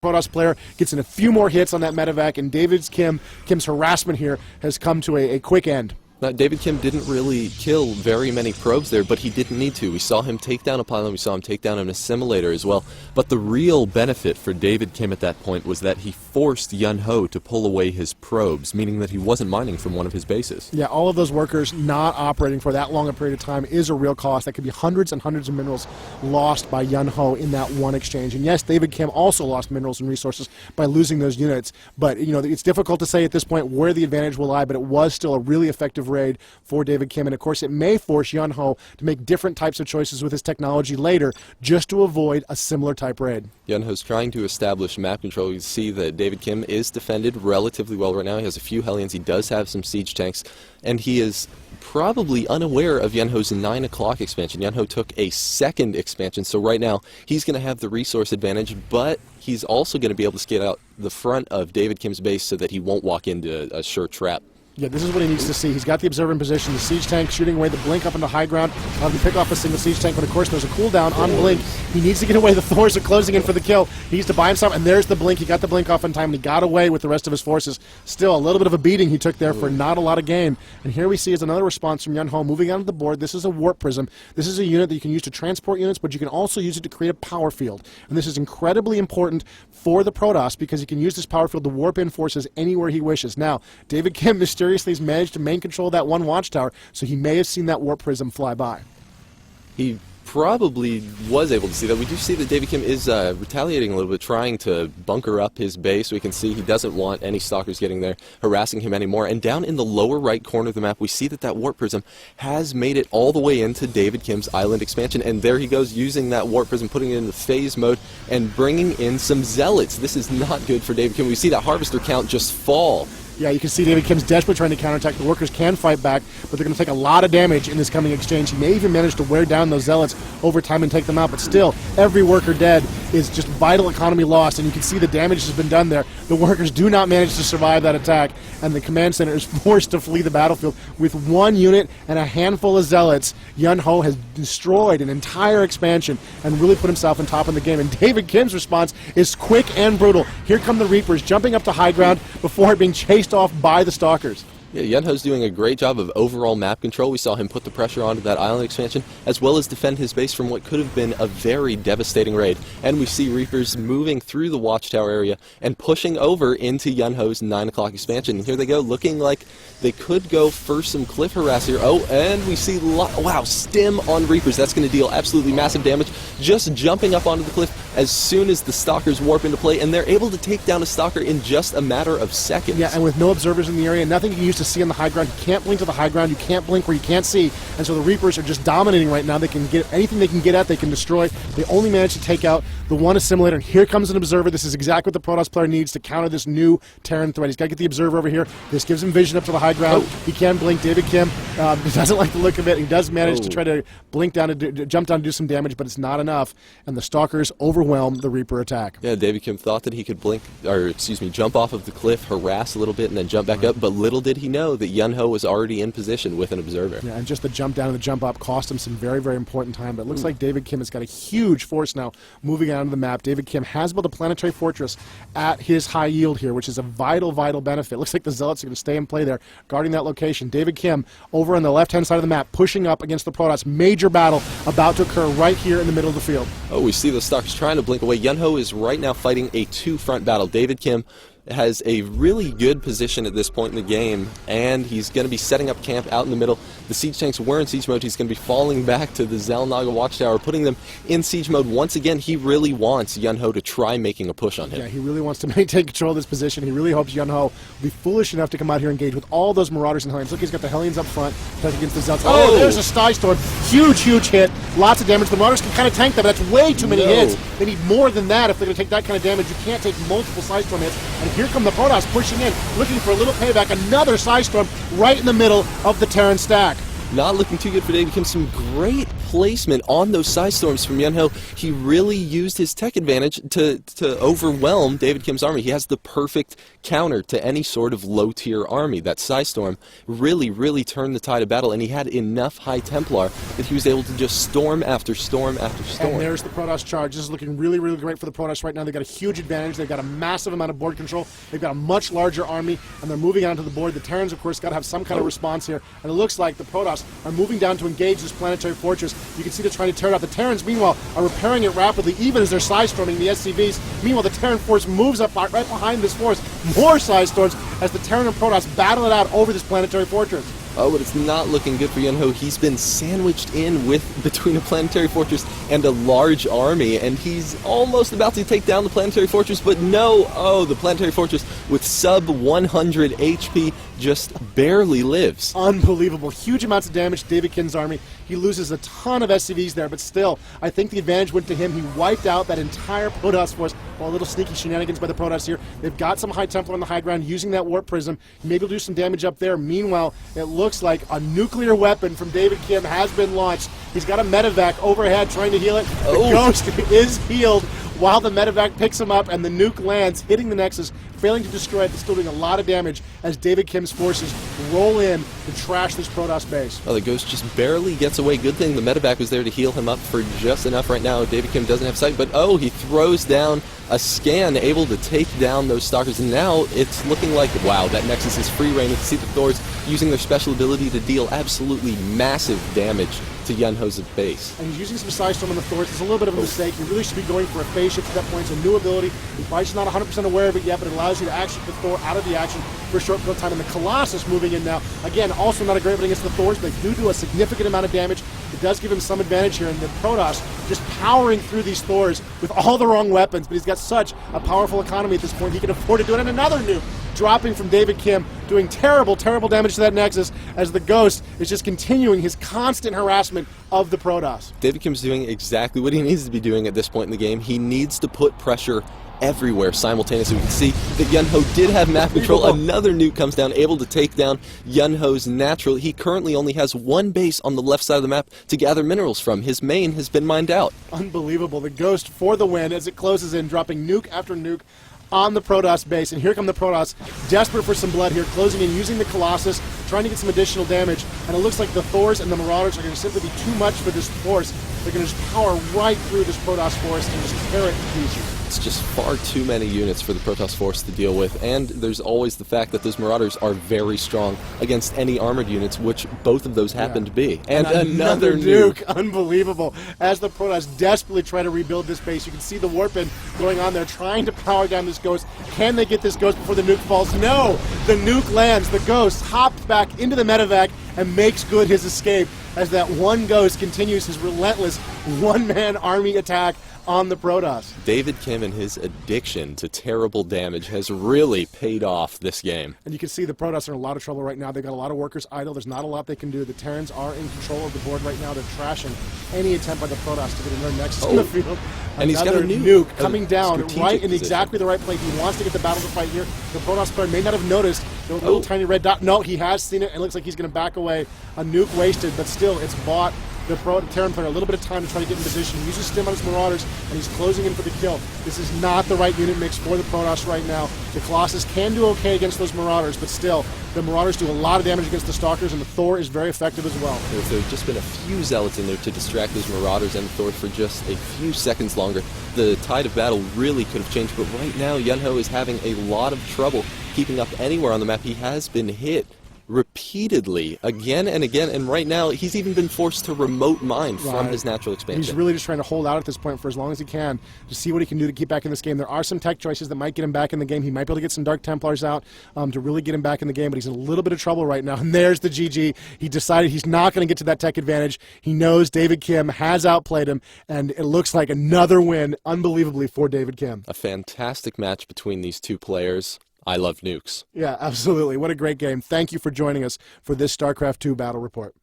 Protoss player gets in a few more hits on that medevac, and Kim's harassment here has come to a quick end. Now, David Kim didn't really kill very many probes there, but he didn't need to. We saw him take down a pylon, we saw him take down an assimilator as well. But the real benefit for David Kim at that point was that he forced Yun Ho to pull away his probes, meaning that he wasn't mining from one of his bases. Yeah, all of those workers not operating for that long a period of time is a real cost. That could be hundreds and hundreds of minerals lost by Yun Ho in that one exchange. And yes, David Kim also lost minerals and resources by losing those units. But, you know, it's difficult to say at this point where the advantage will lie, but it was still a really effective raid for David Kim, and of course it may force Yun Ho to make different types of choices with his technology later just to avoid a similar type raid. Yun Ho's trying to establish map control. You see that David Kim is defended relatively well right now. He has a few Hellions, he does have some siege tanks, and he is probably unaware of Yun Ho's 9 o'clock expansion. Yun Ho took a second expansion, so right now he's going to have the resource advantage, but he's also going to be able to skate out the front of David Kim's base so that he won't walk into a sure trap. Yeah, this is what he needs to see. He's got the observer in position, the siege tank shooting away the blink up into high ground. To pick off a single siege tank, but of course there's a cooldown on blink. He needs to get away. The Thors are closing in for the kill. He needs to buy himself, and there's the blink. He got the blink off in time, and he got away with the rest of his forces. Still, a little bit of a beating he took there for not a lot of gain. And here we see is another response from Yun Ho moving onto the board. This is a warp prism. This is a unit that you can use to transport units, but you can also use it to create a power field. And this is incredibly important for the Protoss because he can use this power field to warp in forces anywhere he wishes. Now, David Kim mysteriously has managed to main control that one watchtower, so he may have seen that warp prism fly by. He probably was able to see that. We do see that David Kim is retaliating a little bit, trying to bunker up his base. We can see he doesn't want any stalkers getting there, harassing him anymore. And down in the lower right corner of the map, we see that that warp prism has made it all the way into David Kim's island expansion. And there he goes, using that warp prism, putting it into phase mode, and bringing in some zealots. This is not good for David Kim. We see that harvester count just fall. Yeah, you can see David Kim's desperately trying to counterattack. The workers can fight back, but they're going to take a lot of damage in this coming exchange. He may even manage to wear down those zealots over time and take them out, but still, every worker dead is just vital economy lost, and you can see the damage has been done there. The workers do not manage to survive that attack, and the command center is forced to flee the battlefield. With one unit and a handful of zealots, Yun Ho has destroyed an entire expansion and really put himself on top of the game, and David Kim's response is quick and brutal. Here come the Reapers jumping up to high ground before being chased off by the stalkers. Yeah, Yun Ho's doing a great job of overall map control. We saw him put the pressure onto that island expansion, as well as defend his base from what could have been a very devastating raid. And we see Reapers moving through the watchtower area and pushing over into Yun Ho's 9 o'clock expansion. And here they go, looking like they could go for some cliff harass here. Oh, and we see, wow, stim on Reapers. That's going to deal absolutely massive damage. Just jumping up onto the cliff as soon as the stalkers warp into play, and they're able to take down a stalker in just a matter of seconds. Yeah, and with no observers in the area, nothing you can use to see on the high ground. You can't blink to the high ground, you can't blink where you can't see, and so the Reapers are just dominating right now. They can get anything they can get at, they can destroy. They only managed to take out the one assimilator, and here comes an observer. This is exactly what the Protoss player needs to counter this new Terran threat. He's got to get the observer over here. This gives him vision up to the high ground. He can blink. David Kim doesn't like the look of it. He does manage to try to blink down and jump down and do some damage, but it's not enough, and the stalkers overwhelm the Reaper attack. Yeah, David Kim thought that he could jump off of the cliff, harass a little bit, and then jump back up, but little did he know that Yun Ho was already in position with an observer. Yeah, and just the jump down and the jump up cost him some very, very important time, but it looks like David Kim has got a huge force now moving out of the map. David Kim has built a planetary fortress at his high yield here, which is a vital, vital benefit. Looks like the Zealots are going to stay and play there, guarding that location. David Kim over on the left-hand side of the map, pushing up against the Protoss. Major battle about to occur right here in the middle of the field. Oh, we see the stalkers trying to blink away. Yun Ho is right now fighting a two-front battle. David Kim has a really good position at this point in the game, and he's going to be setting up camp out in the middle. The siege tanks were in siege mode. He's going to be falling back to the Xel'Naga watchtower, putting them in siege mode. Once again, he really wants Yun Ho to try making a push on him. Yeah, he really wants to maintain control of this position. He really hopes Yun Ho will be foolish enough to come out here and engage with all those Marauders and Hellions. Look, he's got the Hellions up front, against the Zealots. Oh, there's a Sty Storm. Huge, huge hit. Lots of damage. The Marauders can kind of tank that, but that's way too many hits. They need more than that if they're going to take that kind of damage. You can't take multiple Sty Storm hits. And here come the Protoss pushing in, looking for a little payback. Another Sty Storm right in the middle of the Terran stack. not looking too good for David Kim. Some great placement on those Psy Storms from Yunho. He really used his tech advantage to overwhelm David Kim's army. He has the perfect counter to any sort of low-tier army. That Psy Storm really turned the tide of battle, and he had enough High Templar that he was able to just storm after storm after storm. And there's the Protoss charge. This is looking really great for the Protoss right now. They've got a huge advantage. They've got a massive amount of board control. They've got a much larger army, and they're moving onto the board. The Terrans, of course, got to have some kind of response here, and it looks like the Protoss are moving down to engage this planetary fortress. You can see they're trying to tear it out. The Terrans, meanwhile, are repairing it rapidly, even as they're Psy-storming the SCVs. Meanwhile, the Terran force moves up right behind this force. More Psy-storms as the Terran and Protoss battle it out over this planetary fortress. Oh, but it's not looking good for Yunho. He's been sandwiched in between a planetary fortress and a large army, and he's almost about to take down the planetary fortress, but no! Oh, the planetary fortress with sub 100 HP just barely lives. Unbelievable. Huge amounts of damage to David Kim's army. He loses a ton of SCVs there, but still, I think the advantage went to him. He wiped out that entire Protoss force. Well, a little sneaky shenanigans by the Protoss here. They've got some High Templar on the high ground using that Warp Prism. Maybe he'll do some damage up there. Meanwhile, it looks like a nuclear weapon from David Kim has been launched. He's got a medevac overhead trying to heal it. The Ghost is healed while the medevac picks him up, and the nuke lands, hitting the Nexus, failing to destroy it, but still doing a lot of damage as David Kim's forces roll in to trash this Protoss base. Oh, the Ghost just barely gets away. Good thing the medevac was there to heal him up for just enough right now. David Kim doesn't have sight, but oh, he throws down a scan, able to take down those Stalkers, and now it's looking like, wow, that Nexus is free reign. You can see the Thors using their special ability to deal absolutely massive damage to Yunho's base. And he's using some Psystorm on the Thors. It's a little bit of a mistake. You really should be going for a phase shift at that point. It's a new ability. He's probably just not 100% aware of it yet, but it allows you to actually put Thor out of the action for a short period of time. And the Colossus moving in now. Again, also not a great one against the Thors, but they do a significant amount of damage. It does give him some advantage here, and the Protoss just powering through these Thors with all the wrong weapons, but he's got such a powerful economy at this point, he can afford to do it. And another nuke dropping from David Kim, doing terrible damage to that Nexus as the Ghost is just continuing his constant harassment of the Protoss. David Kim's doing exactly what he needs to be doing at this point in the game. He needs to put pressure everywhere simultaneously. We can see that Yunho did have map control. Another nuke comes down, able to take down Yunho's natural. He currently only has one base on the left side of the map to gather minerals from. His main has been mined out. Unbelievable. The Ghost for the win as it closes in, dropping nuke after nuke on the Protoss base. And here come the Protoss, desperate for some blood here, closing in, using the Colossus, trying to get some additional damage. And it looks like the Thors and the Marauders are going to simply be too much for this force. They're going to just power right through this Protoss force and just tear it to pieces. It's just far too many units for the Protoss force to deal with, and there's always the fact that those Marauders are very strong against any armored units, which both of those happen to be. And another nuke. Unbelievable. As the Protoss desperately try to rebuild this base, you can see the Warpin going on there, trying to power down this Ghost. Can they get this Ghost before the nuke falls? No! The nuke lands. The Ghost hops back into the medevac and makes good his escape as that one Ghost continues his relentless one-man army attack on the Protoss. David Kim and his addiction to terrible damage has really paid off this game. And you can see the Protoss are in a lot of trouble right now. They've got a lot of workers idle. There's not a lot they can do. The Terrans are in control of the board right now. They're trashing any attempt by the Protoss to get another Nexus in the field. And he's got a nuke coming down right in position. exactly the right place. He wants to get the battle to fight here. The Protoss player may not have noticed the little tiny red dot. No, he has seen it, and it looks like he's going to back away. A nuke wasted, but still, it's bought the Terran player a little bit of time to try to get in position. He uses Stim on his Marauders, and he's closing in for the kill. This is not the right unit mix for the Protoss right now. The Colossus can do okay against those Marauders, but still, the Marauders do a lot of damage against the Stalkers, and the Thor is very effective as well. There's just been a few Zealots in there to distract those Marauders and the Thor for just a few seconds longer. The tide of battle really could have changed, but right now, Yunho is having a lot of trouble keeping up anywhere on the map. He has been hit repeatedly, again and again, and right now he's even been forced to remote mine from his natural expansion. He's really just trying to hold out at this point for as long as he can to see what he can do to keep back in this game. There are some tech choices that might get him back in the game. He might be able to get some Dark Templars out to really get him back in the game, but he's in a little bit of trouble right now. And there's the GG. He decided he's not going to get to that tech advantage. He knows David Kim has outplayed him, and it looks like another win, unbelievably, for David Kim. A fantastic match between these two players. I love nukes. Yeah, absolutely. What a great game. Thank you for joining us for this StarCraft 2 Battle Report.